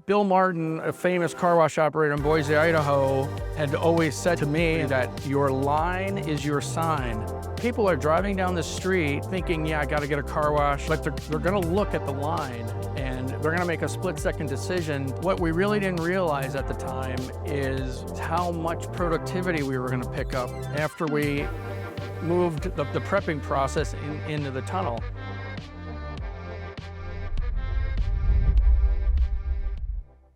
Bill Martin, a famous car wash operator in Boise, Idaho, had always said to me that your line is your sign. People are driving down the street thinking, yeah, I got to get a car wash, but they're going to look at the line and they're going to make a split-second decision. What we really didn't realize at the time is how much productivity we were going to pick up after we moved the prepping process into the tunnel.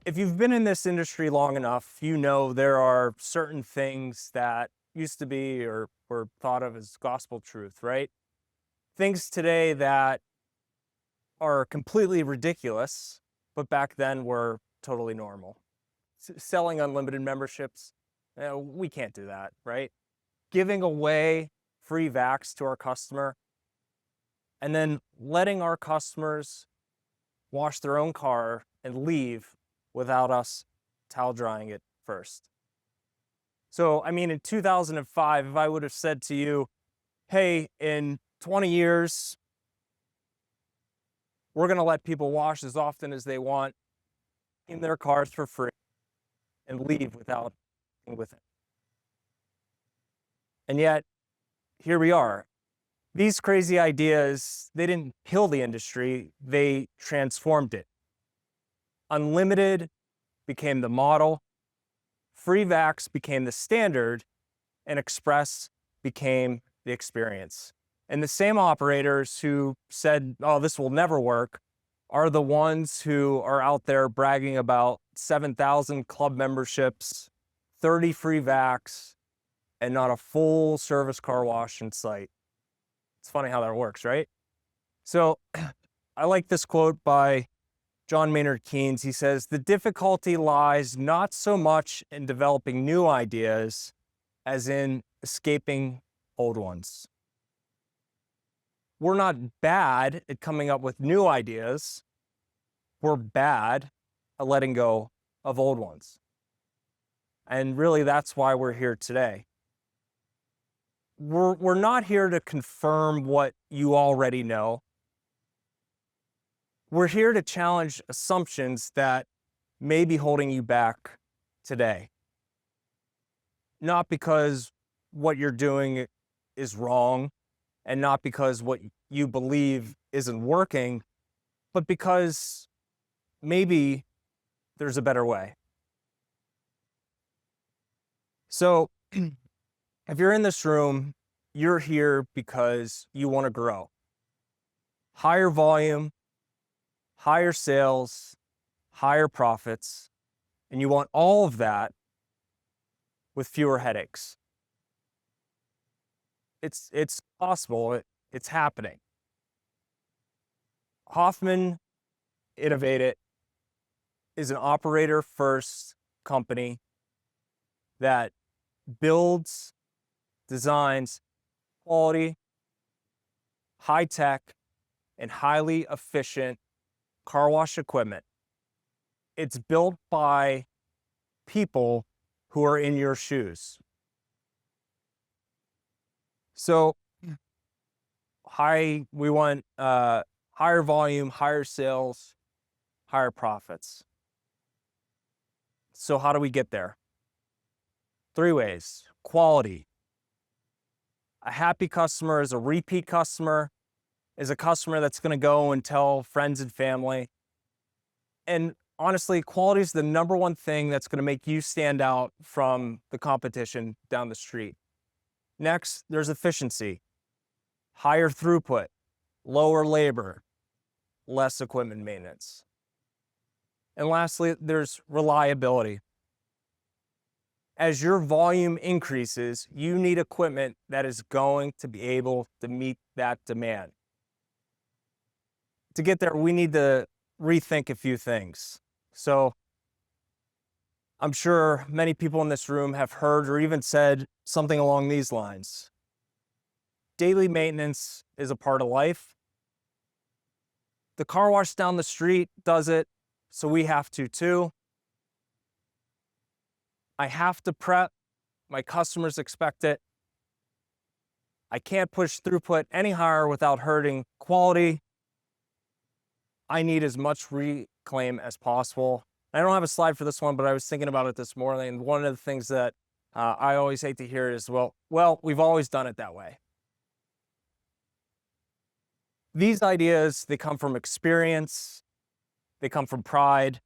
If you've been in this industry long enough, you know there are certain things that used to be or were thought of as gospel truth, right? Things today that are completely ridiculous, but back then were totally normal. Selling unlimited memberships, we can't do that, right? Giving away free vacs to our customer and then letting our customers wash their own car and leave without us towel drying it first. So, I mean, in 2005, if I would have said to you, hey, in 20 years, we're gonna let people wash as often as they want in their cars for free and leave without with it. And yet, here we are. These crazy ideas, they didn't kill the industry, they transformed it. Unlimited became the model, free vacs became the standard, and express became the experience. And the same operators who said, oh, this will never work, are the ones who are out there bragging about 7,000 club memberships, 30 free vacs, and not a full service car wash in sight. It's funny how that works, right? So I like this quote by John Maynard Keynes. He says, the difficulty lies not so much in developing new ideas as in escaping old ones. We're not bad at coming up with new ideas. We're bad at letting go of old ones. And really, that's why we're here today. We're not here to confirm what you already know. We're here to challenge assumptions that may be holding you back today. Not because what you're doing is wrong, and not because what you believe isn't working, but because maybe there's a better way. So, if you're in this room, you're here because you want to grow. Higher volume, higher sales, higher profits, and you want all of that with fewer headaches. It's possible, it's happening. Hoffman Innovated is an operator-first company that builds, designs quality, high-tech, and highly efficient car wash equipment. It's built by people who are in your shoes. So we want higher volume, higher sales, higher profits. So how do we get there? 3 ways. Quality. A happy customer is a repeat customer, is a customer that's going to go and tell friends and family. And honestly, quality is the #1 thing that's going to make you stand out from the competition down the street. Next, there's efficiency. Higher throughput, lower labor, less equipment maintenance. And lastly, there's reliability. As your volume increases, you need equipment that is going to be able to meet that demand. To get there, we need to rethink a few things. So I'm sure many people in this room have heard or even said something along these lines. Daily maintenance is a part of life. The car wash down the street does it, so we have to too. I have to prep. My customers expect it. I can't push throughput any higher without hurting quality. I need as much reclaim as possible. I don't have a slide for this one, but I was thinking about it this morning. And one of the things that I always hate to hear is, well, we've always done it that way. These ideas, they come from experience, they come from pride,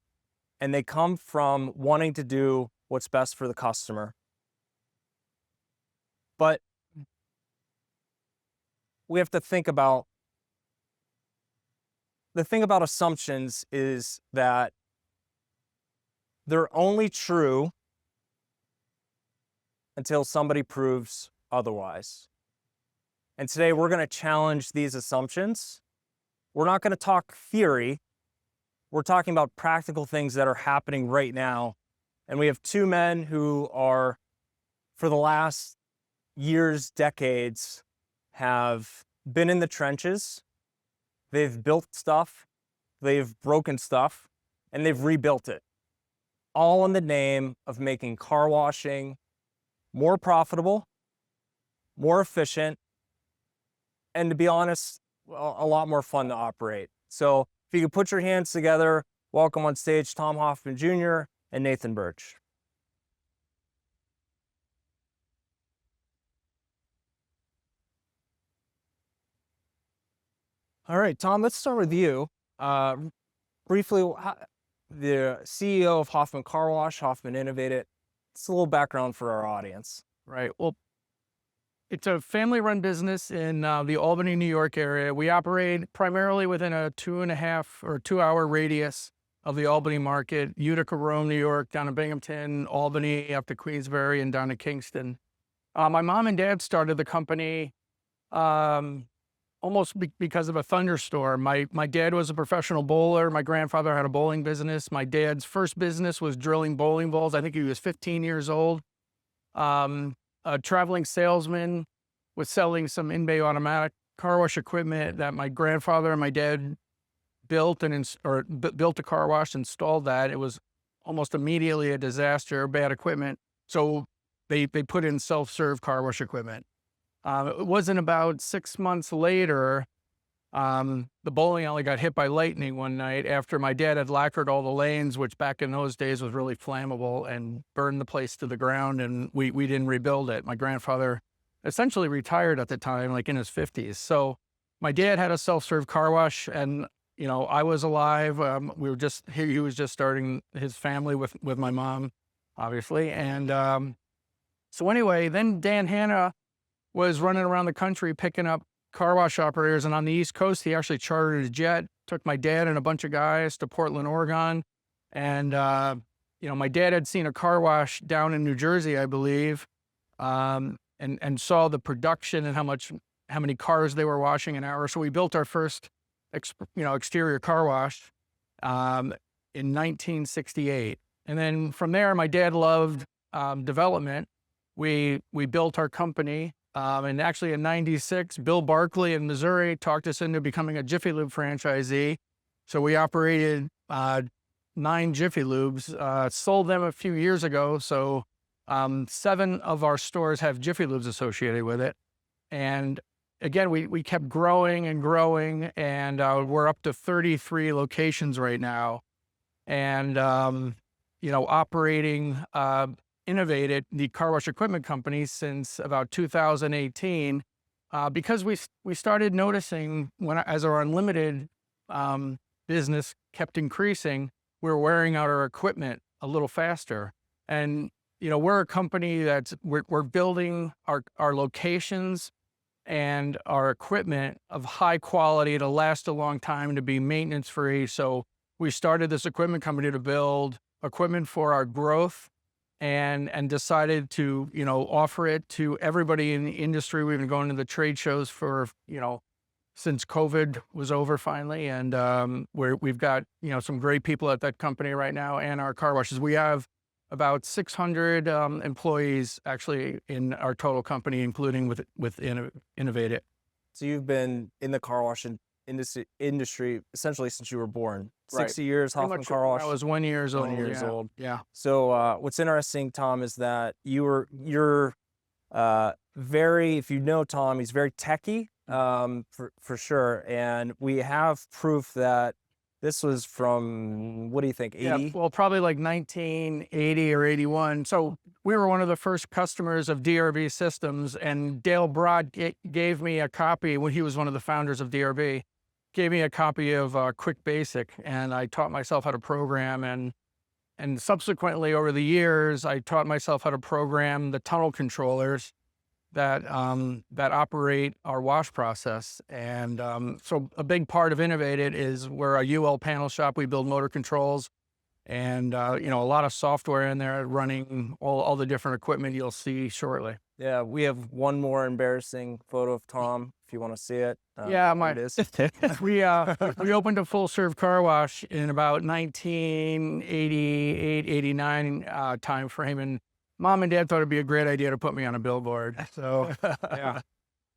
and they come from wanting to do what's best for the customer. But we have to think about, the thing about assumptions is that they're only true until somebody proves otherwise. And today we're going to challenge these assumptions. We're not going to talk theory. We're talking about practical things that are happening right now. And we have two men who are, for the last years, decades, have been in the trenches. They've built stuff, they've broken stuff, and they've rebuilt it. All in the name of making car washing more profitable, more efficient, and to be honest, a lot more fun to operate. So if you could put your hands together, welcome on stage Tom Hoffman Jr. and Nathan Birch. All right, Tom, let's start with you. Briefly, the CEO of Hoffman Car Wash, Hoffman Innovated. It's a little background for our audience. Right. Well, it's a family-run business in the Albany, New York area. We operate primarily within a 2.5 or 2-hour radius of the Albany market, Utica, Rome, New York, down to Binghamton, Albany, up to Queensbury, and down to Kingston. My mom and dad started the company almost because of a thunderstorm. My dad was a professional bowler. My grandfather had a bowling business. My dad's first business was drilling bowling balls. I think he was 15 years old. A traveling salesman was selling some in-bay automatic car wash equipment that my grandfather and my dad built built a car wash, installed that. It was almost immediately a disaster, bad equipment. So they put in self-serve car wash equipment. It wasn't about 6 months later, the bowling alley got hit by lightning one night after my dad had lacquered all the lanes, which back in those days was really flammable, and burned the place to the ground, and we didn't rebuild it. My grandfather essentially retired at the time, like in his 50s. So my dad had a self-serve car wash, and I was alive. He was just starting his family with my mom, obviously. And so anyway, then Dan Hanna was running around the country picking up car wash operators. And on the East Coast, he actually chartered a jet, took my dad and a bunch of guys to Portland, Oregon. And, my dad had seen a car wash down in New Jersey, I believe, and saw the production and how many cars they were washing an hour. So we built our first, exterior car wash in 1968. And then from there, my dad loved development. We built our company. And actually in 96, Bill Barkley in Missouri talked us into becoming a Jiffy Lube franchisee. So we operated 9 Jiffy Lubes, sold them a few years ago. So 7 of our stores have Jiffy Lubes associated with it. And again, we kept growing and growing, and we're up to 33 locations right now. And, operating Innovated, the car wash equipment company, since about 2018, because we started noticing as our unlimited business kept increasing, we were wearing out our equipment a little faster. And we're a company we're building our locations and our equipment of high quality to last a long time, to be maintenance free. So we started this equipment company to build equipment for our growth, and decided to, offer it to everybody in the industry. We've been going to the trade shows for, since COVID was over finally. And we've got, some great people at that company right now, and our car washes. We have about 600 employees actually in our total company, including with Innovated. So you've been in the car wash industry essentially since you were born. Right. 60 years, Hoffman Car Wash. I was 1 year old. 1 year old. Yeah. So what's interesting, Tom, is that you're very, if you know Tom, he's very techie, for sure. And we have proof that This was from, what do you think, 80? Yeah, well, probably like 1980 or 81. So we were one of the first customers of DRB Systems, and Dale Broad gave me a copy when he was one of the founders of DRB, gave me a copy of Quick Basic, and I taught myself how to program. And subsequently over the years, I taught myself how to program the tunnel controllers that operate our wash process. And so a big part of Innovated is we're a UL panel shop. We build motor controls and a lot of software in there running all the different equipment you'll see shortly. Yeah, we have one more embarrassing photo of Tom, if you want to see it. Yeah, it is. we opened a full serve car wash in about 1988, 89 time frame, and Mom and Dad thought it'd be a great idea to put me on a billboard. So yeah,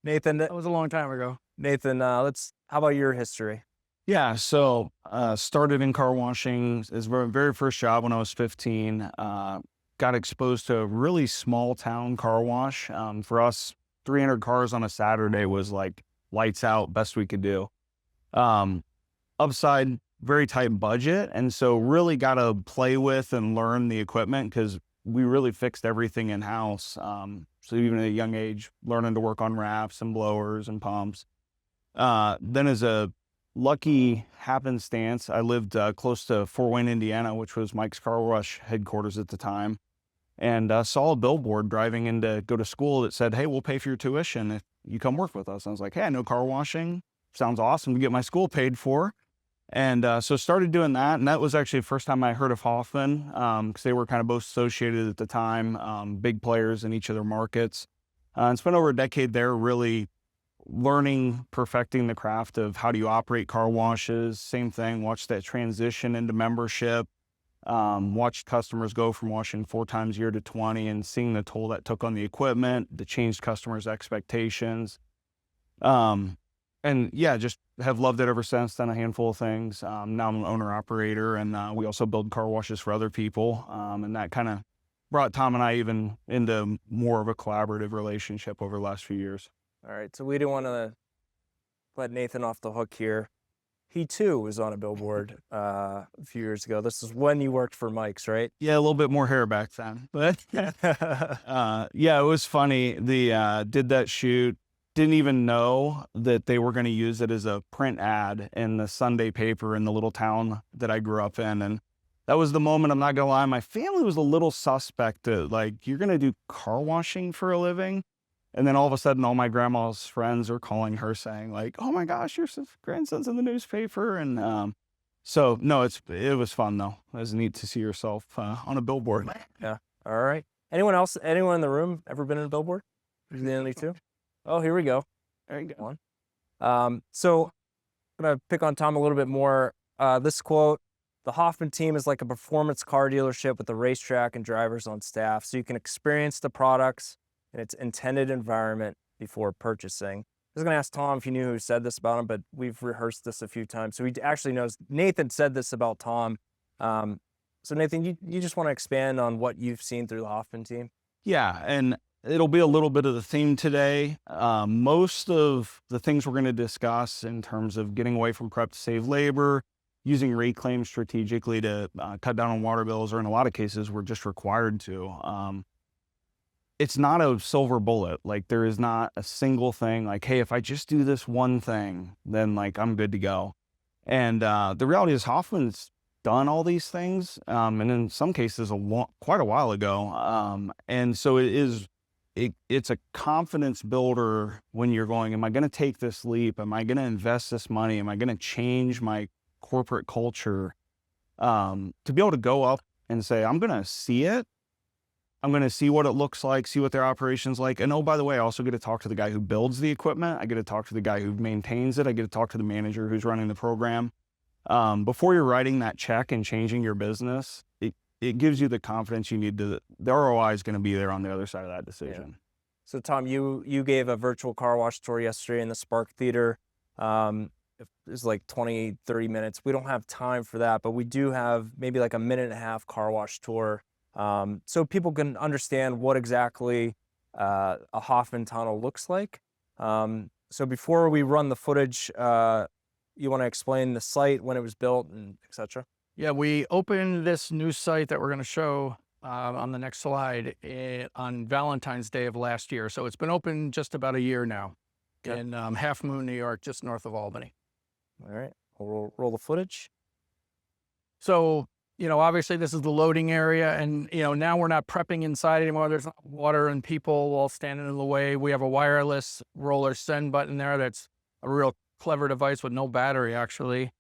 Nathan, that was a long time ago. Nathan, how about your history? Yeah, so started in car washing as my very first job when I was 15. Got exposed to a really small town car wash. For us, 300 cars on a Saturday was like lights out, best we could do. Upside, very tight budget, and so really got to play with and learn the equipment because we really fixed everything in-house. So even at a young age, learning to work on rafts and blowers and pumps. Then as a lucky happenstance, I lived close to Fort Wayne, Indiana, which was Mike's Car Wash headquarters at the time, and saw a billboard driving in to go to school that said, "Hey, we'll pay for your tuition if you come work with us." And I was like, "Hey, I know car washing. Sounds awesome to get my school paid for." And so started doing that, and that was actually the first time I heard of Hoffman, because they were kind of both associated at the time, big players in each of their markets. And spent over a decade there really learning, perfecting the craft of how do you operate car washes. Same thing, watched that transition into membership, watched customers go from washing 4 times a year to 20 and seeing the toll that took on the equipment, the changed customers' expectations. And yeah, just have loved it ever since, done a handful of things. Now I'm an owner operator, and we also build car washes for other people. And that kind of brought Tom and I even into more of a collaborative relationship over the last few years. All right, so we didn't want to let Nathan off the hook here. He too was on a billboard a few years ago. This is when you worked for Mike's, right? Yeah, a little bit more hair back then, but yeah, it was funny. Did that shoot. Didn't even know that they were going to use it as a print ad in the Sunday paper in the little town that I grew up in. And that was the moment, I'm not going to lie, my family was a little suspect that, like, you're going to do car washing for a living? And then all of a sudden, all my grandma's friends are calling her saying, like, "Oh my gosh, your grandson's in the newspaper." And so, no, it was fun, though. It was neat to see yourself on a billboard. Yeah. All right. Anyone else, anyone in the room ever been in a billboard? Is the only two? Oh, here we go. There you go. So I'm going to pick on Tom a little bit more. This quote, "The Hoffman team is like a performance car dealership with a racetrack and drivers on staff, so you can experience the products in its intended environment before purchasing." I was going to ask Tom if he knew who said this about him, but we've rehearsed this a few times. So he actually knows. Nathan said this about Tom. So Nathan, you just want to expand on what you've seen through the Hoffman team? Yeah, and it'll be a little bit of the theme today. Most of the things we're going to discuss in terms of getting away from prep to save labor, using reclaim strategically to cut down on water bills, or in a lot of cases, we're just required to. It's not a silver bullet. Like, there is not a single thing like, hey, if I just do this one thing, then like I'm good to go. And the reality is Hoffman's done all these things, and in some cases quite a while ago. And so it's a confidence builder when you're going, am I going to take this leap? Am I going to invest this money? Am I going to change my corporate culture? To be able to go up and say, I'm going to see it. I'm going to see what it looks like, see what their operation's like. And oh, by the way, I also get to talk to the guy who builds the equipment. I get to talk to the guy who maintains it. I get to talk to the manager who's running the program. Before you're writing that check and changing your business, it gives you the confidence you need the ROI is going to be there on the other side of that decision. Yeah. So Tom, you gave a virtual car wash tour yesterday in the Spark Theater. It was like 20, 30 minutes. We don't have time for that, but we do have maybe like a minute and a half car wash tour. So people can understand what exactly a Hoffman tunnel looks like. So before we run the footage, you want to explain the site, when it was built, and etc.? Yeah, we opened this new site that we're going to show on the next slide on Valentine's Day of last year. So it's been open just about a year now in Half Moon, New York, just north of Albany. All right, we'll roll the footage. So, obviously this is the loading area, and, now we're not prepping inside anymore. There's not water and people all standing in the way. We have a wireless roller send button there. That's a real clever device with no battery, actually.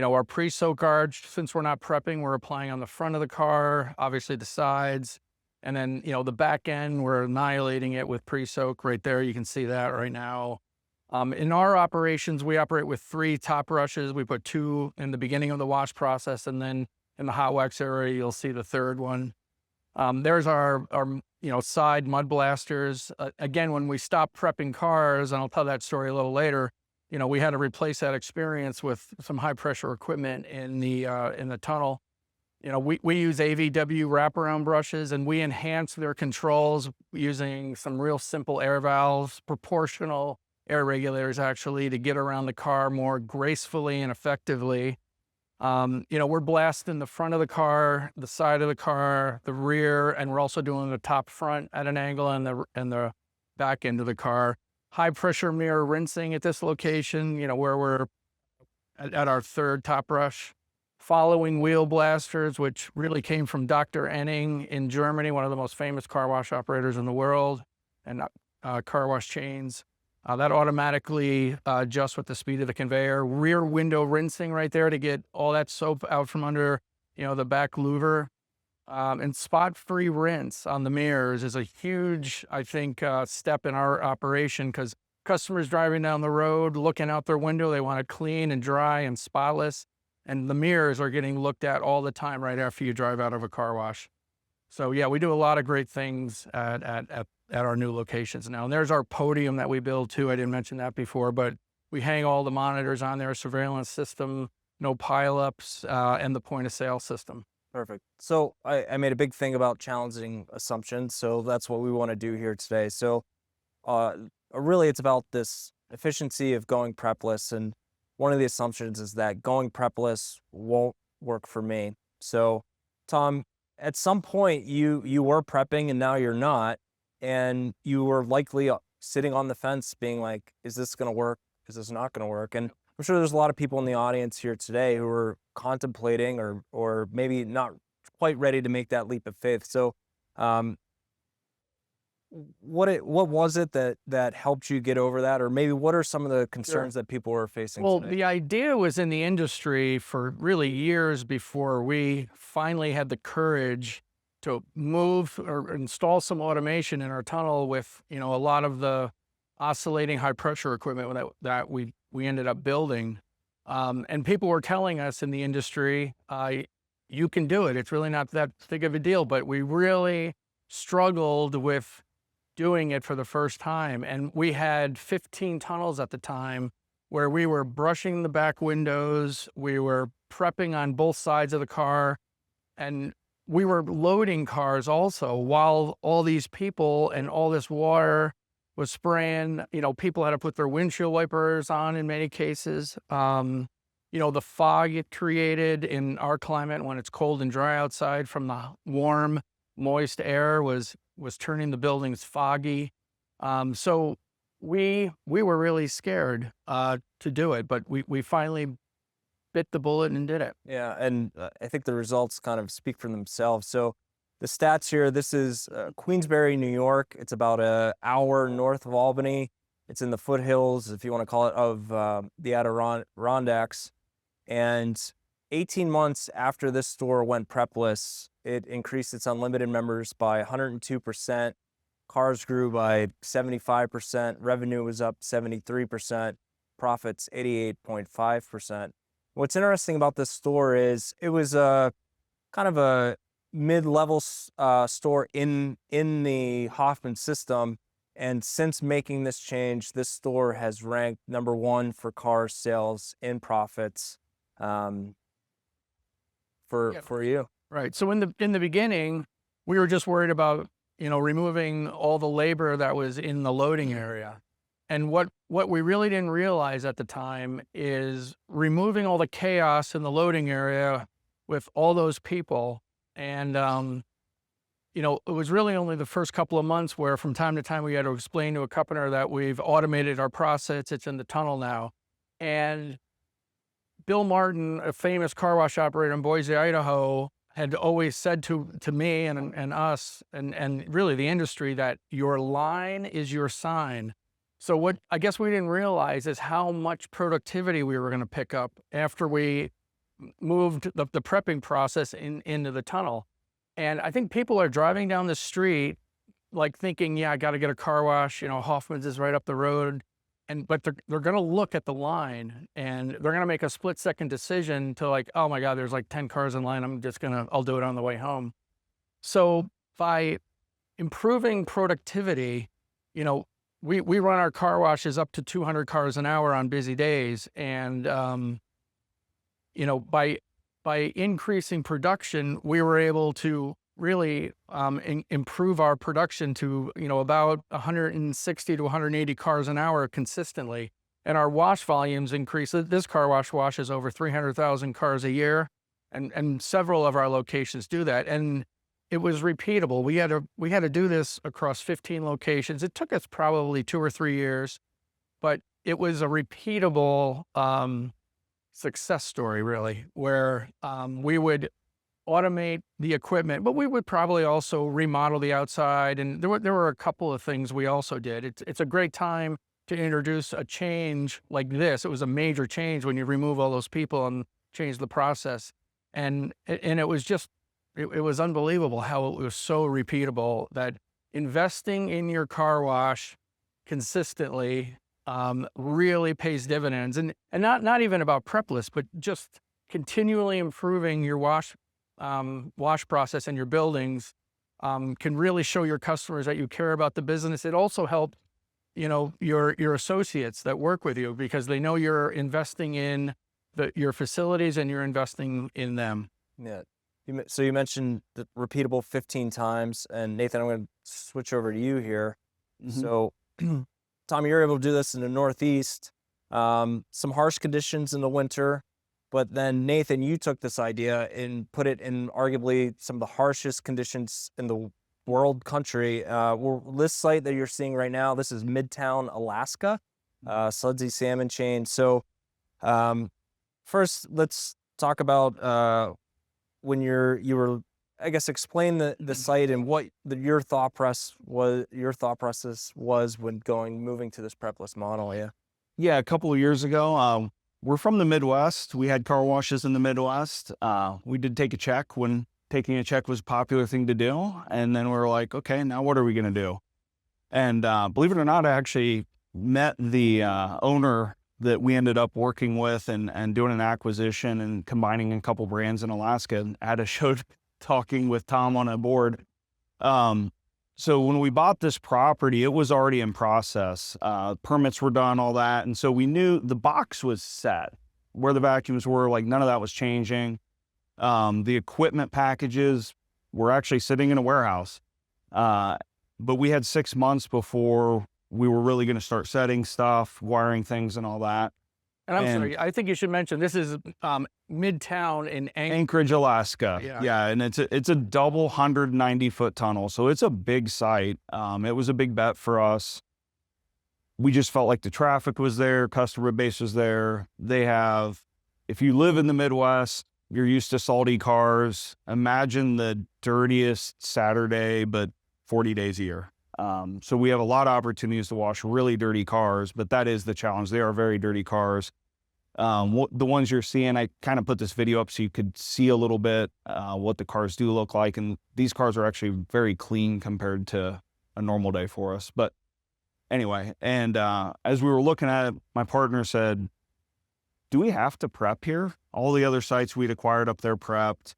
Our pre-soak guard, since we're not prepping, we're applying on the front of the car, obviously the sides, and then, the back end, we're annihilating it with pre-soak right there. You can see that right now. In our operations, we operate with 3 top brushes. We put 2 in the beginning of the wash process, and then in the hot wax area, you'll see the 3rd one. There's our side mud blasters. Again, when we stopped prepping cars, and I'll tell that story a little later, we had to replace that experience with some high pressure equipment in the tunnel. We use AVW wraparound brushes, and we enhance their controls using some real simple air valves, proportional air regulators actually, to get around the car more gracefully and effectively. We're blasting the front of the car, the side of the car, the rear, and we're also doing the top front at an angle and the back end of the car. High pressure mirror rinsing at this location, where we're at our 3rd top brush. Following wheel blasters, which really came from Dr. Enning in Germany, one of the most famous car wash operators in the world, and car wash chains. That automatically adjusts with the speed of the conveyor. Rear window rinsing right there to get all that soap out from under, the back louver. And spot-free rinse on the mirrors is a huge, I think, step in our operation, because customers driving down the road, looking out their window, they want it clean and dry and spotless. And the mirrors are getting looked at all the time right after you drive out of a car wash. So yeah, we do a lot of great things at our new locations now. And there's our podium that we build too. I didn't mention that before, but we hang all the monitors on there, surveillance system, no pileups, and the point of sale system. Perfect. So I made a big thing about challenging assumptions. So that's what we want to do here today. So really it's about this efficiency of going prepless. And one of the assumptions is that going prepless won't work for me. So Tom, at some point you were prepping and now you're not. And you were likely sitting on the fence being like, is this going to work? Is this not going to work? And I'm sure there's a lot of people in the audience here today who are contemplating or maybe not quite ready to make that leap of faith. So what was it that helped you get over that? Or maybe what are some of the concerns that people were facing today? The idea was in the industry for really years before we finally had the courage to move or install some automation in our tunnel with, a lot of the oscillating high pressure equipment that we ended up building. And people were telling us in the industry, you can do it. It's really not that big of a deal, but we really struggled with doing it for the first time. And we had 15 tunnels at the time where we were brushing the back windows, we were prepping on both sides of the car, and we were loading cars also while all these people and all this water was spraying. People had to put their windshield wipers on in many cases. The fog it created in our climate when it's cold and dry outside from the warm, moist air was turning the buildings foggy. So we were really scared to do it, but we finally bit the bullet and did it. Yeah, and I think the results kind of speak for themselves. So the stats here, this is Queensbury, New York. It's about an hour north of Albany. It's in the foothills, if you want to call it, of the Adirondacks. And 18 months after this store went prepless, it increased its unlimited members by 102%. Cars grew by 75%. Revenue was up 73%. Profits 88.5%. What's interesting about this store is it was a kind of a mid-level store in the Hoffman system. And since making this change, this store has ranked #1 for car sales in profits for you. Right. So in the beginning, we were just worried about, removing all the labor that was in the loading area. And what we really didn't realize at the time is removing all the chaos in the loading area with all those people. And, it was really only the first couple of months where from time to time we had to explain to a customer that we've automated our process. It's in the tunnel now. And Bill Martin, a famous car wash operator in Boise, Idaho, had always said to me and us and really the industry that your line is your sign. So what I guess we didn't realize is how much productivity we were going to pick up after we moved the prepping process into the tunnel. And I think people are driving down the street like thinking, yeah, I got to get a car wash. Hoffman's is right up the road. But they're going to look at the line and they're going to make a split-second decision to like, oh my God, there's like 10 cars in line. I'll do it on the way home. So by improving productivity, we run our car washes up to 200 cars an hour on busy days. And, by increasing production, we were able to really improve our production to, about 160 to 180 cars an hour consistently. And our wash volumes increased. This car wash washes over 300,000 cars a year. And several of our locations do that. And it was repeatable. We had to do this across 15 locations. It took us probably 2 or 3 years, but it was a repeatable success story, really, where we would automate the equipment, but we would probably also remodel the outside. And there were a couple of things we also did. It's a great time to introduce a change like this. It was a major change when you remove all those people and change the process. And it was just, it was unbelievable how it was so repeatable that investing in your car wash consistently really pays dividends. And not even about prepless, but just continually improving your wash process in your buildings can really show your customers that you care about the business. It also helps, your associates that work with you because they know you're investing in your facilities and you're investing in them. Yeah. So you mentioned the repeatable 15 times, and Nathan, I'm going to switch over to you here. Mm-hmm. So, Tommy, you're able to do this in the Northeast, some harsh conditions in the winter, but then Nathan, you took this idea and put it in arguably some of the harshest conditions in the world country. This site that you're seeing right now, this is Midtown, Alaska, Sudsy Salmon Chain. So first, let's talk about when you were, I guess, explain the site and what your thought process was when moving to this prepless model. Yeah, a couple of years ago, we're from the Midwest. We had car washes in the Midwest. We did take a check when taking a check was a popular thing to do. And then we were like, okay, now what are we going to do? And believe it or not, I actually met the owner that we ended up working with and doing an acquisition and combining a couple brands in Alaska. And I had a show talking with Tom on a board. So when we bought this property, it was already in process. Permits were done, all that. And so we knew the box was set where the vacuums were, like none of that was changing. The equipment packages were actually sitting in a warehouse. But we had 6 months before we were really going to start setting stuff, wiring things and all that. And I'm sorry, I think you should mention, this is Midtown in Anchorage, Alaska. Yeah, and it's a double 190-foot tunnel, so it's a big site. It was a big bet for us. We just felt like the traffic was there, customer base was there. If you live in the Midwest, you're used to salty cars. Imagine the dirtiest Saturday, but 40 days a year. So we have a lot of opportunities to wash really dirty cars, but that is the challenge. They are very dirty cars. The ones you're seeing, I kind of put this video up so you could see a little bit what the cars do look like. And these cars are actually very clean compared to a normal day for us. But anyway, and as we were looking at it, my partner said, do we have to prep here? All the other sites we'd acquired up there prepped.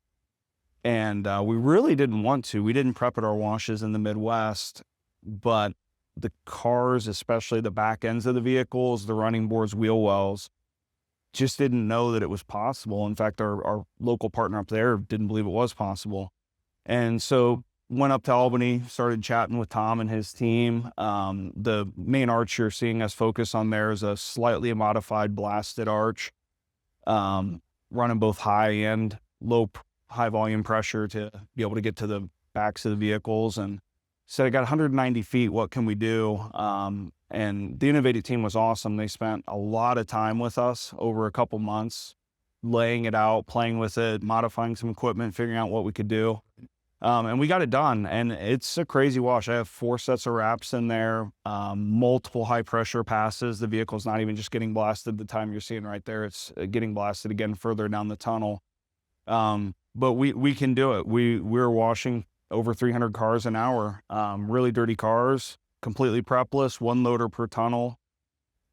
And we really didn't want to. We didn't prep at our washes in the Midwest. But the cars, especially the back ends of the vehicles, the running boards, wheel wells, just didn't know that it was possible. In fact, our local partner up there didn't believe it was possible. And so went up to Albany, started chatting with Tom and his team. The main arch you're seeing us focus on there is a slightly modified blasted arch, running both high and high volume pressure to be able to get to the backs of the vehicles. And said, I got 190 feet, what can we do? And the Innovative team was awesome. They spent a lot of time with us over a couple months, laying it out, playing with it, modifying some equipment, figuring out what we could do. And we got it done, and it's a crazy wash. I have 4 sets of wraps in there, multiple high pressure passes. The vehicle's not even just getting blasted the time you're seeing right there. It's getting blasted again further down the tunnel. But we can do it. We're washing over 300 cars an hour, really dirty cars, completely prepless, 1 loader per tunnel.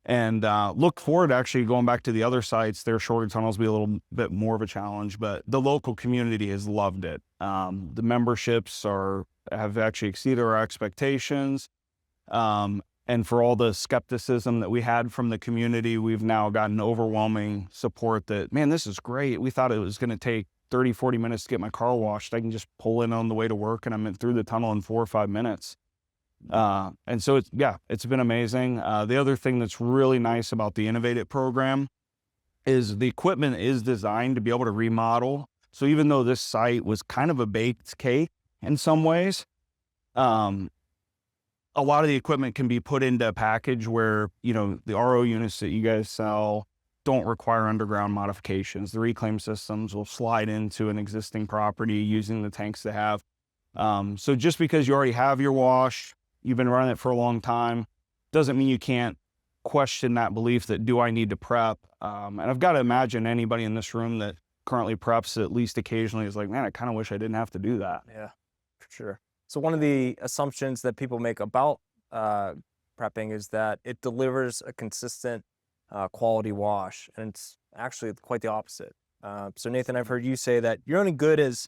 And look forward to actually going back to the other sites. Their shorter tunnels will be a little bit more of a challenge, but the local community has loved it. The memberships have actually exceeded our expectations. And for all the skepticism that we had from the community, we've now gotten overwhelming support that, man, this is great. We thought it was going to take 30, 40 minutes to get my car washed. I can just pull in on the way to work and I'm through the tunnel in 4 or 5 minutes. And so it's been amazing. The other thing that's really nice about the Innovative program is the equipment is designed to be able to remodel. So even though this site was kind of a baked cake in some ways, a lot of the equipment can be put into a package where, the RO units that you guys sell don't require underground modifications. The reclaim systems will slide into an existing property using the tanks they have. So just because you already have your wash, you've been running it for a long time, doesn't mean you can't question that belief that, do I need to prep? And I've got to imagine anybody in this room that currently preps at least occasionally is like, man, I kind of wish I didn't have to do that. Yeah, for sure. So one of the assumptions that people make about prepping is that it delivers a consistent quality wash, and it's actually quite the opposite. So Nathan, I've heard you say that you're only good as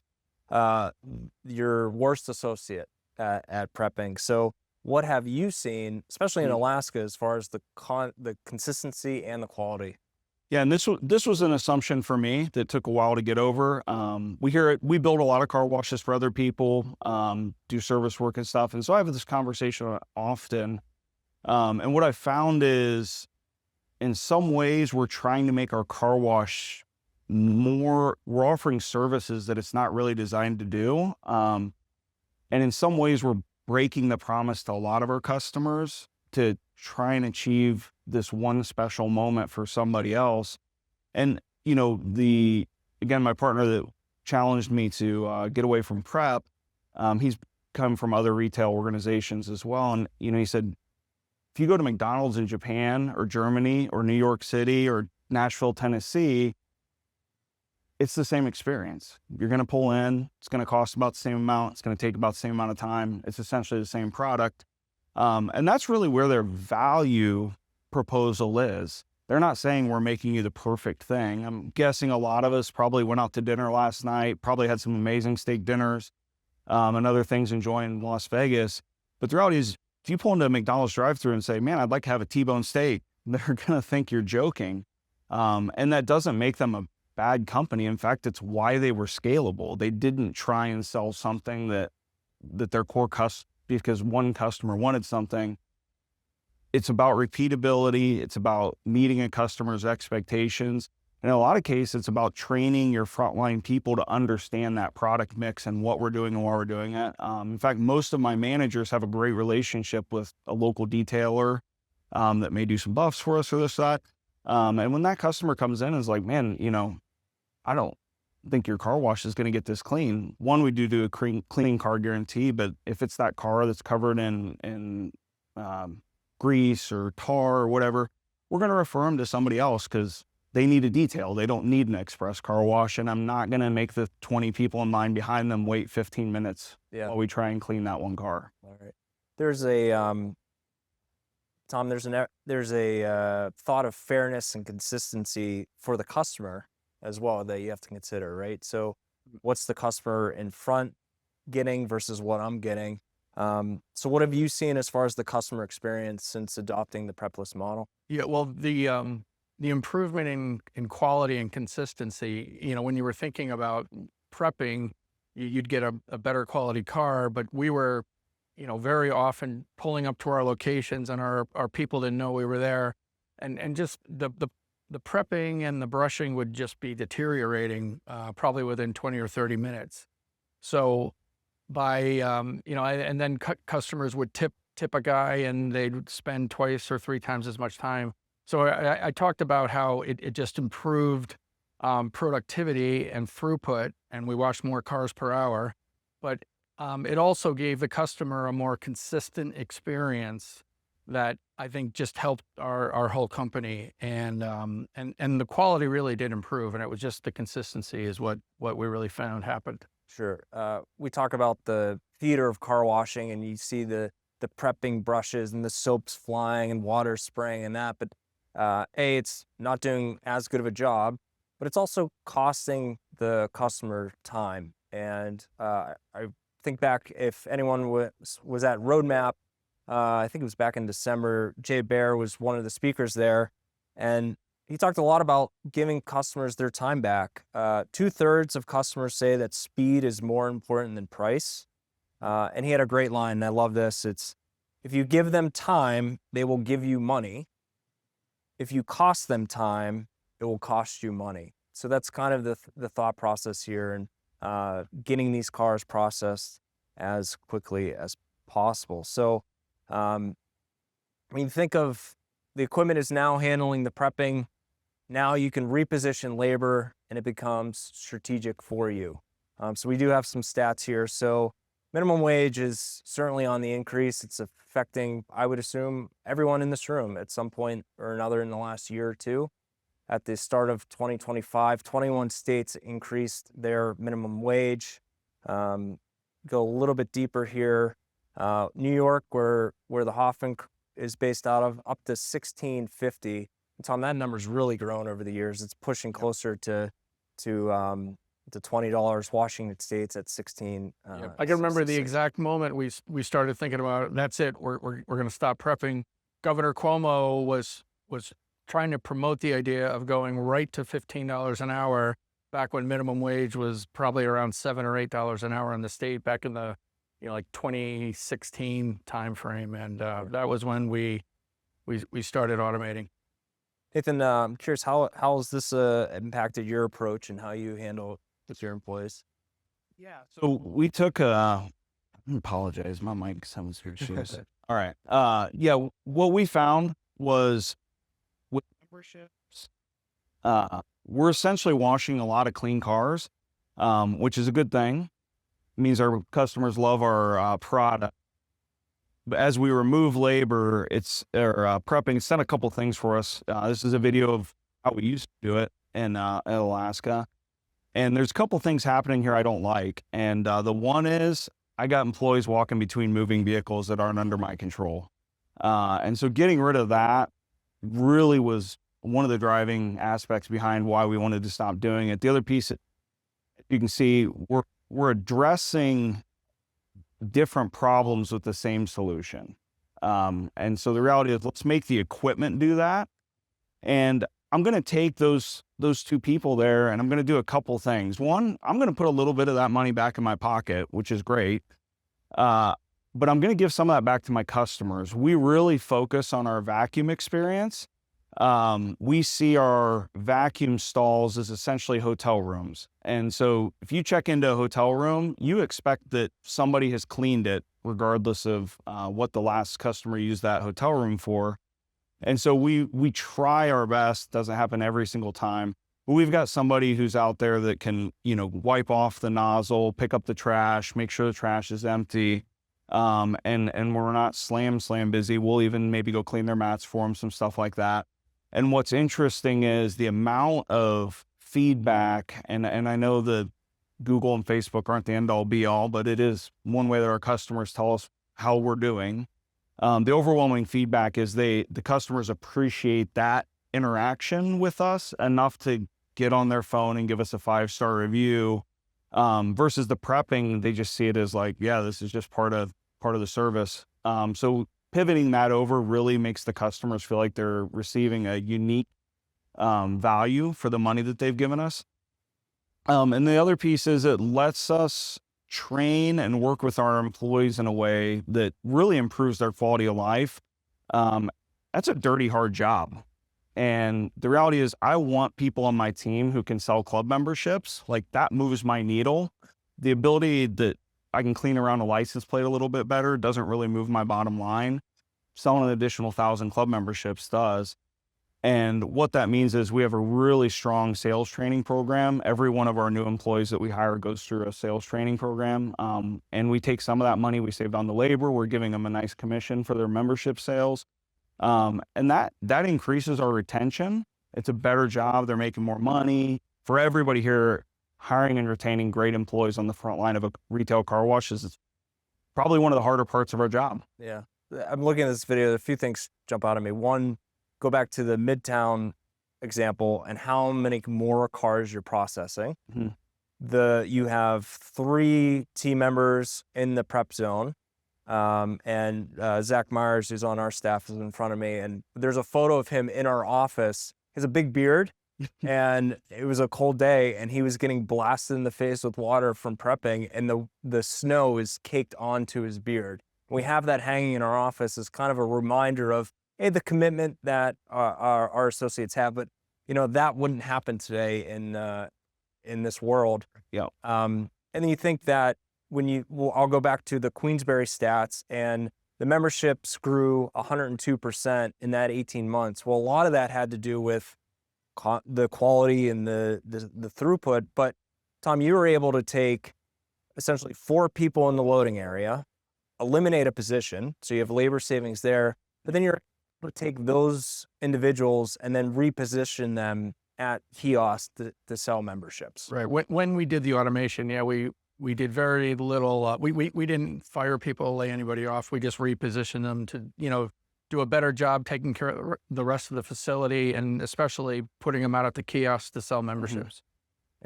your worst associate at prepping. So what have you seen, especially in Alaska, as far as the consistency and the quality? Yeah, and this was an assumption for me that took a while to get over. We build a lot of car washes for other people, do service work and stuff. And so I have this conversation often. And what I found is, in some ways, we're trying to make our car wash we're offering services that it's not really designed to do. And in some ways, we're breaking the promise to a lot of our customers to try and achieve this one special moment for somebody else. And, again, my partner that challenged me to get away from prep, he's come from other retail organizations as well. And, he said, if you go to McDonald's in Japan or Germany or New York City or Nashville, Tennessee, it's the same experience. You're going to pull in, it's going to cost about the same amount, it's going to take about the same amount of time. It's essentially the same product. And that's really where their value proposal is. They're not saying we're making you the perfect thing. I'm guessing a lot of us probably went out to dinner last night, probably had some amazing steak dinners, and other things enjoying in Las Vegas. But the reality is, if you pull into a McDonald's drive-thru and say, man, I'd like to have a T-bone steak, they're going to think you're joking. And that doesn't make them a bad company. In fact, it's why they were scalable. They didn't try and sell something that their core because one customer wanted something. It's about repeatability. It's about meeting a customer's expectations. In a lot of cases, it's about training your frontline people to understand that product mix and what we're doing and why we're doing it. In fact, most of my managers have a great relationship with a local detailer that may do some buffs for us or this, that. And when that customer comes in and is like, man, I don't think your car wash is going to get this clean. One, we do a clean car guarantee, but if it's that car that's covered in grease or tar or whatever, we're going to refer them to somebody else because they need a detail. They don't need an express car wash, and I'm not going to make the 20 people in line behind them wait 15 minutes while we try and clean that one car. All right. There's a Tom, there's a thought of fairness and consistency for the customer as well that you have to consider, right? So what's the customer in front getting versus what I'm getting? So what have you seen as far as the customer experience since adopting the prepless model? Yeah, well, the improvement in quality and consistency, when you were thinking about prepping, you'd get a better quality car. But we were, very often pulling up to our locations, and our people didn't know we were there, and just the prepping and the brushing would just be deteriorating, probably within 20 or 30 minutes. So and then customers would tip a guy, and they'd spend twice or three times as much time. So I talked about how it just improved productivity and throughput, and we washed more cars per hour. But it also gave the customer a more consistent experience that I think just helped our whole company, and the quality really did improve, and it was just the consistency is what we really found happened. Sure. We talk about the theater of car washing, and you see the prepping brushes and the soaps flying and water spraying and that. But it's not doing as good of a job, but it's also costing the customer time. And I think back, if anyone was at Roadmap, I think it was back in December, Jay Baer was one of the speakers there, and he talked a lot about giving customers their time back. 2/3 of customers say that speed is more important than price. And he had a great line, and I love this. It's, if you give them time, they will give you money. If you cost them time, it will cost you money. So that's kind of the thought process here, and getting these cars processed as quickly as possible. So, think of the equipment is now handling the prepping. Now you can reposition labor, and it becomes strategic for you. So we do have some stats here. So minimum wage is certainly on the increase. It's affecting, I would assume, everyone in this room at some point or another in the last year or two. At the start of 2025, 21 states increased their minimum wage. Go a little bit deeper here. New York, where the Hoffman is based out of, up to $16.50. Tom, that number's really grown over the years. It's pushing closer to $20. Washington State's at 16. I can remember the exact moment we started thinking about, that's it. We're going to stop prepping. Governor Cuomo was trying to promote the idea of going right to $15 an hour back when minimum wage was probably around $7 or $8 an hour in the state back in the 2016 timeframe, and that was when we started automating. Nathan, I'm curious, how has this impacted your approach and how you handle with your employees? Yeah, so we took I apologize, my mic's having some issues. All right. What we found was with memberships, we're essentially washing a lot of clean cars, which is a good thing. It means our customers love our product. But as we remove labor, prepping, it's done a couple things for us. This is a video of how we used to do it in Alaska. And there's a couple things happening here I don't like. And the one is I got employees walking between moving vehicles that aren't under my control. And so getting rid of that really was one of the driving aspects behind why we wanted to stop doing it. The other piece, you can see, we're addressing different problems with the same solution. And so the reality is, let's make the equipment do that. And I'm going to take those two people there, and I'm going to do a couple things. One, I'm going to put a little bit of that money back in my pocket, which is great. But I'm going to give some of that back to my customers. We really focus on our vacuum experience. We see our vacuum stalls as essentially hotel rooms. And so if you check into a hotel room, you expect that somebody has cleaned it regardless of what the last customer used that hotel room for. And so we try our best. Doesn't happen every single time, but we've got somebody who's out there that can, wipe off the nozzle, pick up the trash, make sure the trash is empty. And we're not slam busy. We'll even maybe go clean their mats for them, some stuff like that. And what's interesting is the amount of feedback, and I know that Google and Facebook aren't the end all be all, but it is one way that our customers tell us how we're doing. The overwhelming feedback is the customers appreciate that interaction with us enough to get on their phone and give us a 5-star review, versus the prepping. They just see it as like, yeah, this is just part of the service. So pivoting that over really makes the customers feel like they're receiving a unique value for the money that they've given us. And the other piece is it lets us train and work with our employees in a way that really improves their quality of life, that's a dirty, hard job. And the reality is I want people on my team who can sell club memberships. Like, that moves my needle. The ability that I can clean around a license plate a little bit better doesn't really move my bottom line. Selling an additional 1,000 club memberships does. And what that means is we have a really strong sales training program. Every one of our new employees that we hire goes through a sales training program. And we take some of that money we saved on the labor. We're giving them a nice commission for their membership sales. And that increases our retention. It's a better job. They're making more money. For everybody here, hiring and retaining great employees on the front line of a retail car wash is probably one of the harder parts of our job. Yeah. I'm looking at this video. A few things jump out at me. One, go back to the Midtown example and how many more cars you're processing. Mm-hmm. You have 3 team members in the prep zone. And Zach Myers, who's on our staff, is in front of me. And there's a photo of him in our office. He has a big beard. And it was a cold day, and he was getting blasted in the face with water from prepping, and the snow is caked onto his beard. We have that hanging in our office as kind of a reminder of, hey, the commitment that our associates have. But that wouldn't happen today in this world. Yeah. And then you think that I'll go back to the Queensberry stats, and the memberships grew 102% in that 18 months. Well, a lot of that had to do with the quality and the throughput. But Tom, you were able to take essentially 4 people in the loading area, eliminate a position, so you have labor savings there, but then you're able to take those individuals and then reposition them at kiosks to sell memberships. Right. When we did the automation, yeah, we did very little. We didn't fire people, lay anybody off. We just repositioned them to, do a better job taking care of the rest of the facility, and especially putting them out at the kiosks to sell memberships.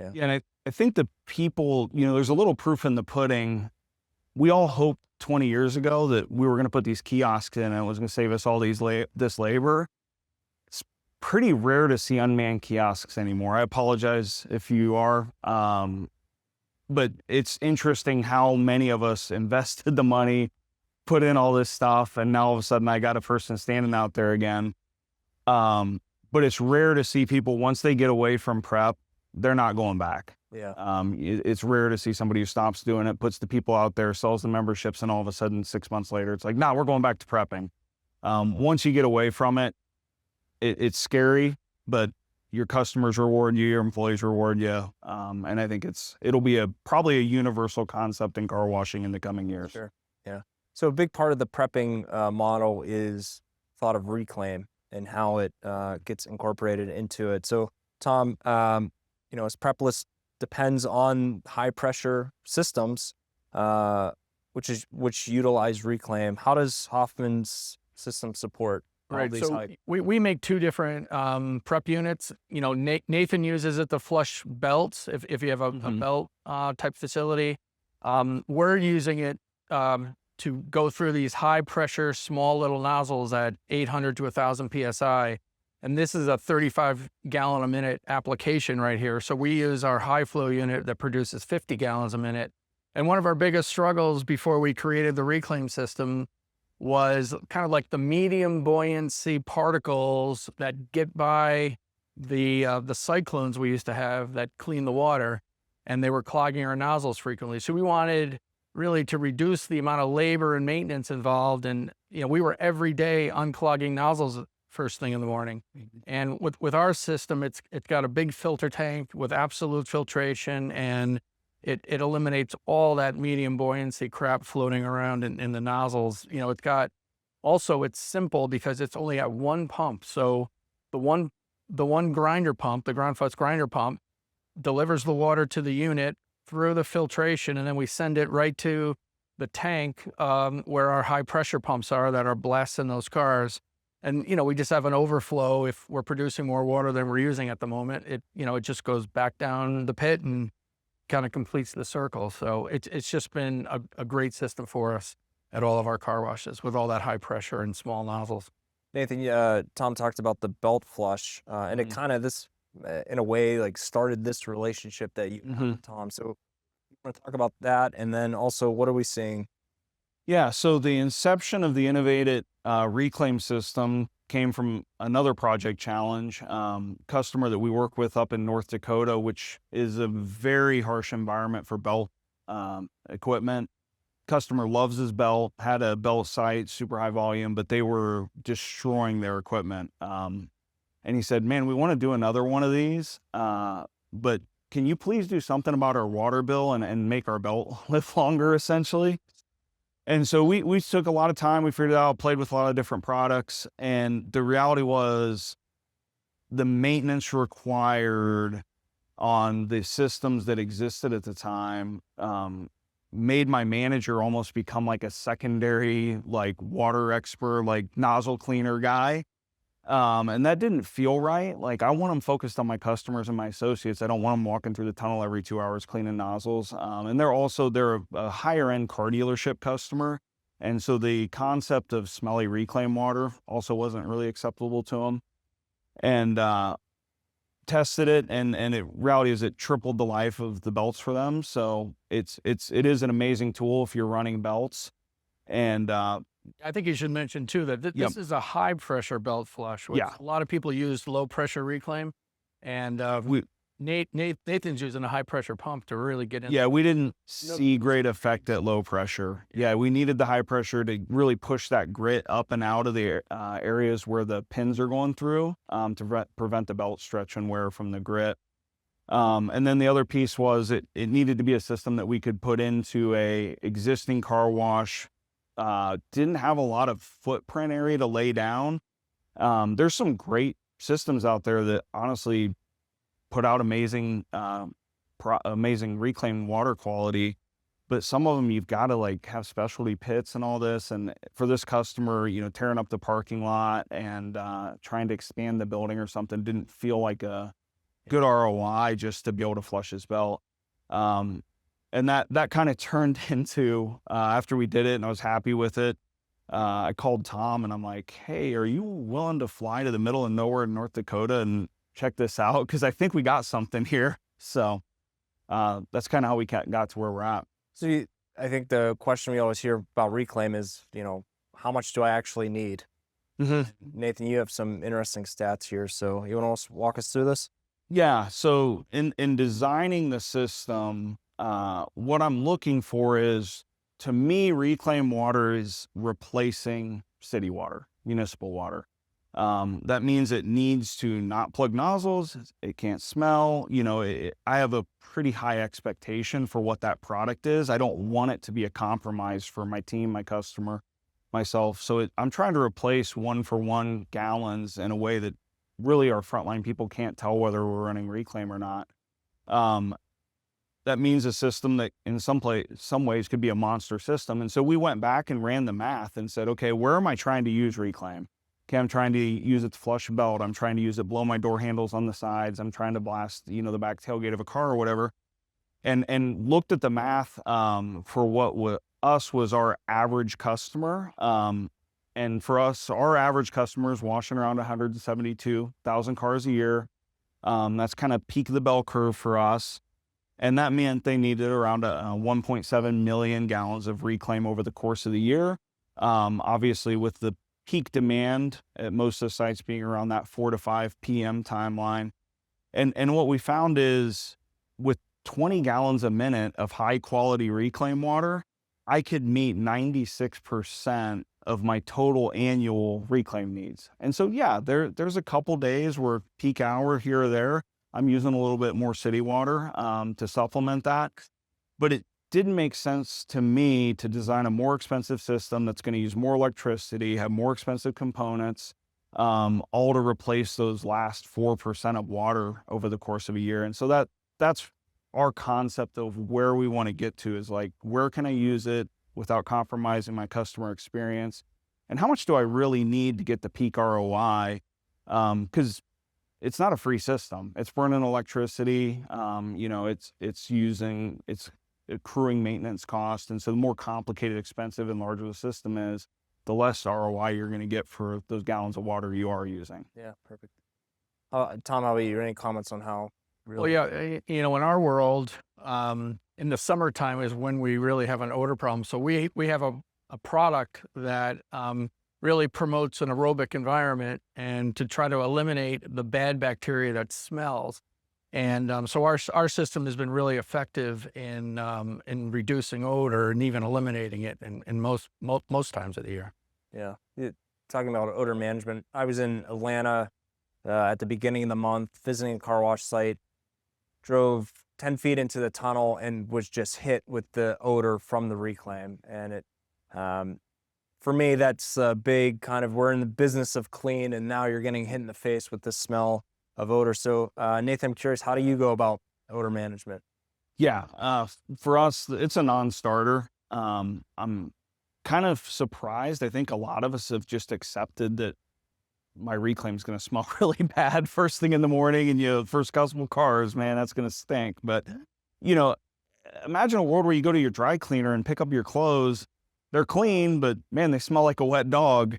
Mm-hmm. Yeah. And I think the people, there's a little proof in the pudding. We all hoped 20 years ago that we were going to put these kiosks in and it was going to save us all this labor. It's pretty rare to see unmanned kiosks anymore. I apologize if you are. But it's interesting how many of us invested the money, put in all this stuff, and now all of a sudden I got a person standing out there again. But it's rare to see people, once they get away from prep, they're not going back. Yeah. It's rare to see somebody who stops doing it, puts the people out there, sells the memberships, and all of a sudden 6 months later, it's like, we're going back to prepping. Once you get away from it, it's scary, but your customers reward you, your employees reward you. And I think it'll be probably a universal concept in car washing in the coming years. Sure. Yeah. So a big part of the prepping model is thought of reclaim and how it gets incorporated into it. So Tom, as prepless depends on high pressure systems, which utilize reclaim. How does Hoffman's system support? Right. So we make 2 different prep units. Nathan uses it to flush belts if you have a belt type facility. We're using it to go through these high pressure, small little nozzles at 800 to 1,000 PSI. And this is a 35 gallon a minute application right here. So we use our high flow unit that produces 50 gallons a minute. And one of our biggest struggles before we created the reclaim system was kind of like the medium buoyancy particles that get by the cyclones we used to have that clean the water, and they were clogging our nozzles frequently. So we wanted really to reduce the amount of labor and maintenance involved. And, we were every day unclogging nozzles first thing in the morning. And with our system, it's got a big filter tank with absolute filtration, and it eliminates all that medium buoyancy crap floating around in the nozzles. It's simple because it's only at 1 pump. So the one grinder pump, the ground fuss grinder pump, delivers the water to the unit through the filtration, and then we send it right to the tank where our high pressure pumps are that are blasting those cars. And, we just have an overflow. If we're producing more water than we're using at the moment, it just goes back down the pit and kind of completes the circle. So it's just been a great system for us at all of our car washes with all that high pressure and small nozzles. Nathan, Tom talked about the belt flush, and it kind of in a way, like started this relationship that you have with Tom. So Want to talk about that, and then also what are we seeing? Yeah, so the inception of the innovative reclaim system came from another project challenge, customer that we work with up in North Dakota, which is a very harsh environment for belt equipment. Customer loves his belt, had a belt site, super high volume, but they were destroying their equipment. And he said, man, we want to do another one of these, but can you please do something about our water bill and make our belt live longer, essentially? And so we took a lot of time, we figured it out, played with a lot of different products, and the reality was the maintenance required on the systems that existed at the time made my manager almost become like a secondary, like water expert, like nozzle cleaner guy. And that didn't feel right. Like, I want them focused on my customers and my associates. I don't want them walking through the tunnel every 2 hours cleaning nozzles. And they're a higher end car dealership customer. And so the concept of smelly reclaim water also wasn't really acceptable to them. And tested it, and reality is it tripled the life of the belts for them. So it is an amazing tool if you're running belts. And I think you should mention too that Yep. this is a high pressure belt flush. Which Yeah. a lot of people use low pressure reclaim, and we Nathan's using a high pressure pump to really get in. Yeah, we didn't see great effect at low pressure. Yeah, we needed the high pressure to really push that grit up and out of the areas where the pins are going through to prevent the belt stretch and wear from the grit. And then the other piece was it needed to be a system that we could put into a existing car wash. Didn't have a lot of footprint area to lay down. There's some great systems out there that honestly put out amazing reclaimed water quality, but some of them you've got to like have specialty pits and all this. And for this customer, tearing up the parking lot and trying to expand the building or something didn't feel like a good ROI just to be able to flush his belt. And that kind of turned into after we did it and I was happy with it. I called Tom and I'm like, hey, are you willing to fly to the middle of nowhere in North Dakota and check this out? Because I think we got something here. So that's kind of how we got to where we're at. So I think the question we always hear about reclaim is, how much do I actually need? Mm-hmm. Nathan, you have some interesting stats here. So you want to walk us through this? Yeah. So in designing the system, what I'm looking for is, to me, reclaimed water is replacing city water, municipal water. That means it needs to not plug nozzles. It can't smell. I have a pretty high expectation for what that product is. I don't want it to be a compromise for my team, my customer, myself. So I'm trying to replace 1-for-1 gallons in a way that really our frontline people can't tell whether we're running reclaim or not. That means a system that in some ways could be a monster system. And so we went back and ran the math and said, okay, where am I trying to use reclaim? Okay, I'm trying to use it to flush a belt. I'm trying to use it blow my door handles on the sides. I'm trying to blast, the back tailgate of a car or whatever. And looked at the math for what was our average customer. And for us, our average customer is washing around 172,000 cars a year. That's kind of peak of the bell curve for us. And that meant they needed around 1.7 million gallons of reclaim over the course of the year. Obviously, with the peak demand at most of the sites being around that 4 to 5 p.m. timeline. And what we found is with 20 gallons a minute of high quality reclaim water, I could meet 96% of my total annual reclaim needs. And so, yeah, there's a couple days where peak hour here or there, I'm using a little bit more city water to supplement that. But it didn't make sense to me to design a more expensive system that's going to use more electricity, have more expensive components, all to replace those last 4% of water over the course of a year. And so that's our concept of where we want to get to, is like, where can I use it without compromising my customer experience? And how much do I really need to get the peak ROI? Because it's not a free system. It's burning electricity. It's accruing maintenance cost. And so the more complicated, expensive, and larger the system is, the less ROI you're going to get for those gallons of water you are using. Yeah, perfect. Tom, how about you? Any comments on how? Well, yeah, in our world, in the summertime is when we really have an odor problem. So we have a product that really promotes an aerobic environment and to try to eliminate the bad bacteria that smells. And so our system has been really effective in reducing odor and even eliminating it in most times of the year. Yeah. Talking about odor management, I was in Atlanta at the beginning of the month visiting a car wash site, drove 10 feet into the tunnel and was just hit with the odor from the reclaim. And it, for me, that's a big kind of, we're in the business of clean, and now you're getting hit in the face with the smell of odor. So Nathan, I'm curious, how do you go about odor management? Yeah, for us, it's a non-starter. I'm kind of surprised. I think a lot of us have just accepted that my reclaim is going to smell really bad first thing in the morning, and first couple cars, man, that's going to stink. But imagine a world where you go to your dry cleaner and pick up your clothes. They're clean, but man, they smell like a wet dog.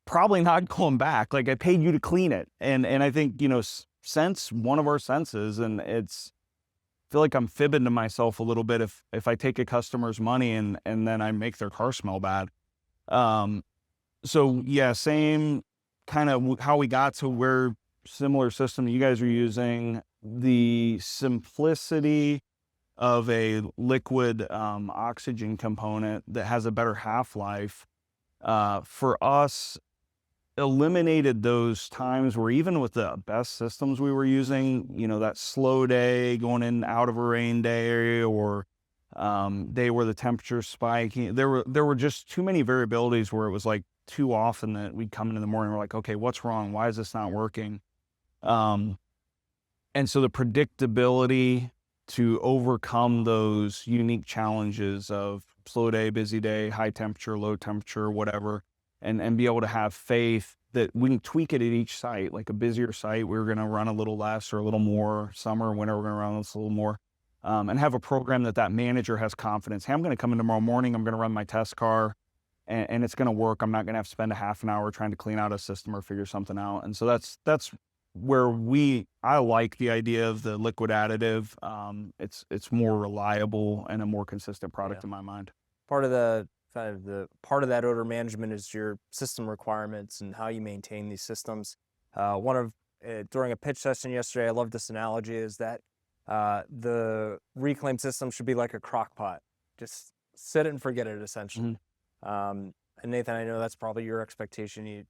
Probably not going back. Like, I paid you to clean it. And I think, sense, one of our senses, and I feel like I'm fibbing to myself a little bit if I take a customer's money and then I make their car smell bad. So yeah, same kind of how we got to where similar system you guys are using, the simplicity of a liquid oxygen component that has a better half-life, for us, eliminated those times where even with the best systems we were using, that slow day going in and out of a rain day, or day where the temperature's spiking, there were just too many variabilities where it was like too often that we'd come in the morning and we're like, okay, what's wrong? Why is this not working? And so the predictability to overcome those unique challenges of slow day, busy day, high temperature, low temperature, whatever, and be able to have faith that we can tweak it at each site. Like a busier site, we're going to run a little less or a little more. Summer, winter, we're going to run a little more. And have a program that manager has confidence. Hey, I'm going to come in tomorrow morning, I'm going to run my test car, and it's going to work. I'm not going to have to spend a half an hour trying to clean out a system or figure something out. And so that's where I like the idea of the liquid additive. It's more reliable and a more consistent product in my mind. Part of that odor management is your system requirements and how you maintain these systems. During a pitch session yesterday, I loved this analogy, is that the reclaim system should be like a crock pot. Just set it and forget it, essentially. Mm-hmm. And Nathan, I know that's probably your expectation,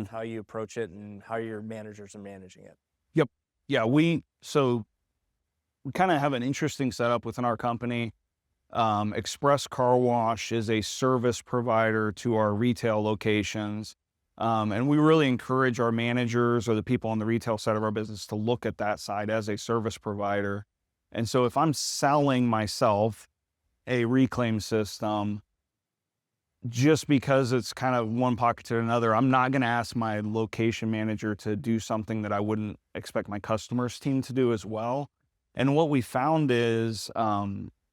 how you approach it and how your managers are managing it. Yep. Yeah, we kind of have an interesting setup within our company. Express Car Wash is a service provider to our retail locations. And we really encourage our managers or the people on the retail side of our business to look at that side as a service provider. And so if I'm selling myself a reclaim system, just because it's kind of one pocket to another, I'm not going to ask my location manager to do something that I wouldn't expect my customers team to do as well. And what we found is,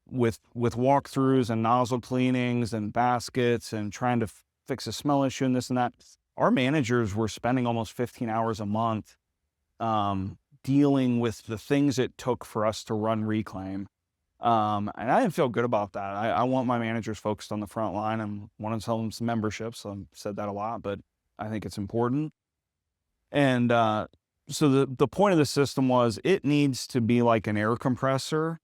with walkthroughs and nozzle cleanings and baskets and trying to fix a smell issue and this and that, our managers were spending almost 15 hours a month dealing with the things it took for us to run reclaim. And I didn't feel good about that. I want my managers focused on the front line and want to sell them some memberships. I've said that a lot, but I think it's important. And so the point of the system was it needs to be like an air compressor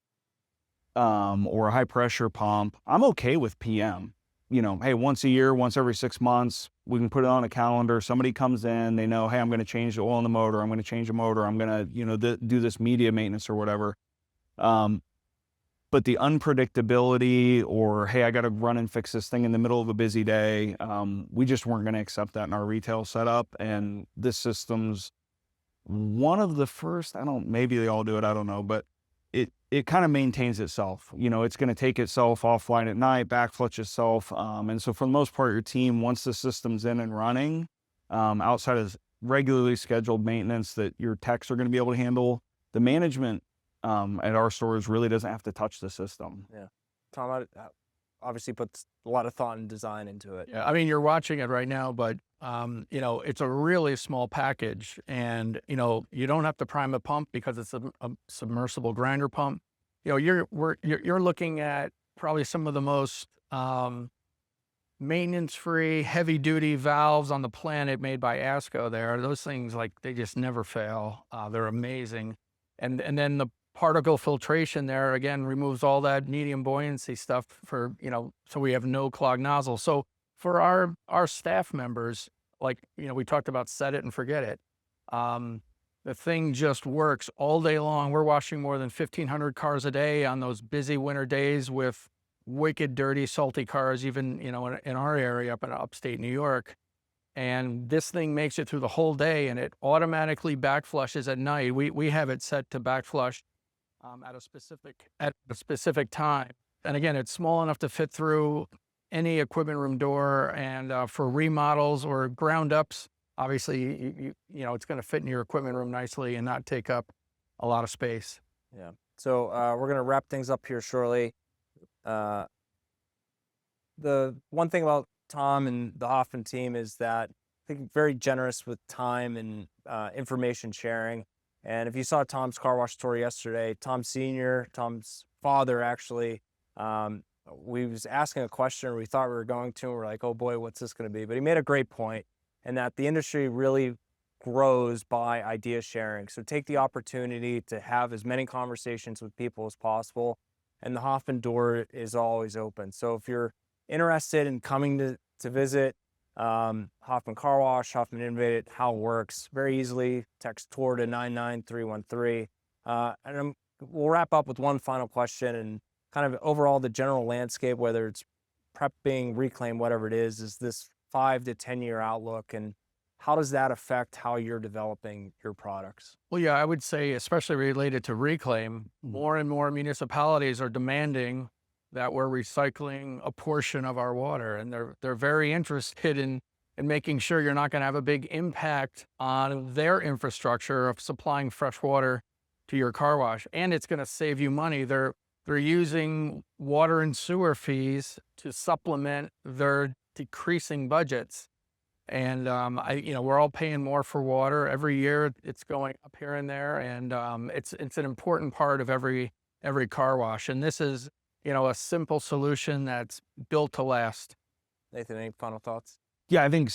or a high pressure pump. I'm okay with PM. Hey, once a year, once every 6 months, we can put it on a calendar. Somebody comes in, they know, hey, I'm going to change the oil in the motor. I'm going to change the motor. I'm going to, do this media maintenance or whatever. But the unpredictability, or, hey, I got to run and fix this thing in the middle of a busy day, we just weren't going to accept that in our retail setup. And this system's one of the first, maybe they all do it, I don't know, but it kind of maintains itself. It's going to take itself offline at night, backflush itself. And so for the most part, your team, once the system's in and running, outside of regularly scheduled maintenance that your techs are going to be able to handle, the management at our stores really doesn't have to touch the system. Yeah. Tom obviously puts a lot of thought and design into it. Yeah, I mean, you're watching it right now, but it's a really small package, and you don't have to prime a pump because it's a submersible grinder pump. You know, you're looking at probably some of the most maintenance-free, heavy-duty valves on the planet made by ASCO there. Those things, like, they just never fail. They're amazing. And then the particle filtration there, again, removes all that medium buoyancy stuff for, you know, so we have no clogged nozzles. So for our staff members, like, you know, we talked about set it and forget it. The thing just works all day long. We're washing more than 1,500 cars a day on those busy winter days with wicked, dirty, salty cars, even, you know, in our area up in upstate New York. And this thing makes it through the whole day, and it automatically backflushes at night. We have it set to backflush at a specific time. And again, it's small enough to fit through any equipment room door. And for remodels or ground ups, obviously, you know, it's going to fit in your equipment room nicely and not take up a lot of space. Yeah. So we're going to wrap things up here shortly. The one thing about Tom and the Hoffman team is that I think very generous with time and information sharing. And if you saw Tom's car wash tour yesterday, Tom Sr., Tom's father, actually, we was asking a question we thought we were going to, and we're like, oh boy, what's this going to be? But he made a great point, and that the industry really grows by idea sharing. So take the opportunity to have as many conversations with people as possible. And the Hoffman door is always open. So if you're interested in coming to visit Hoffman Car Wash, Hoffman Innovated, how it works, very easily, text TOUR to 99313. We'll wrap up with one final question, and kind of overall the general landscape, whether it's prepping, reclaim, whatever it is this 5 to 10 year outlook, and how does that affect how you're developing your products? Well, yeah, I would say, especially related to reclaim, more and more municipalities are demanding that we're recycling a portion of our water, and they're very interested in making sure you're not going to have a big impact on their infrastructure of supplying fresh water to your car wash, and it's going to save you money. They're using water and sewer fees to supplement their decreasing budgets. And you know, we're all paying more for water every year. It's going up here and there, and it's an important part of every car wash. And this is, you know, a simple solution that's built to last. Nathan, any final thoughts? Yeah, I think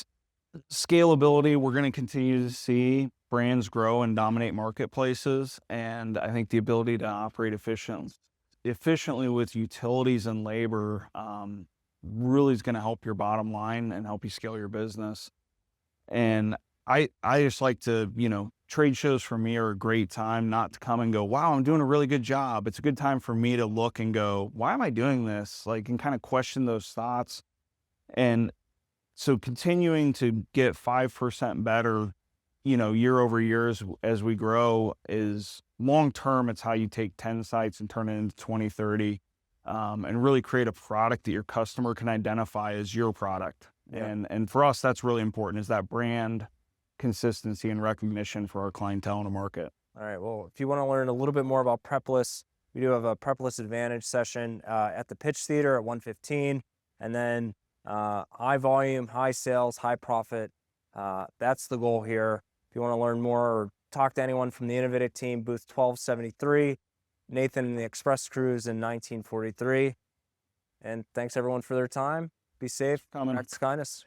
scalability, we're going to continue to see brands grow and dominate marketplaces. And I think the ability to operate efficiently with utilities and labor really is going to help your bottom line and help you scale your business. And I just like to, you know, trade shows for me are a great time not to come and go, wow, I'm doing a really good job. It's a good time for me to look and go, why am I doing this? Like, and kind of question those thoughts. And so continuing to get 5% better, you know, year over year as we grow is long term. It's how you take 10 sites and turn it into 20, 30. And really create a product that your customer can identify as your product. Yeah. And for us, that's really important, is that brand consistency and recognition for our clientele in the market. All right. Well, if you want to learn a little bit more about Prepless, we do have a Prepless Advantage session at the Pitch Theater at 1:15, and then high volume, high sales, high profit. That's the goal here. If you want to learn more or talk to anyone from the Innovative team, booth 1273. Nathan and the Express Cruise in 1943. And thanks everyone for their time. Be safe. Act with kindness.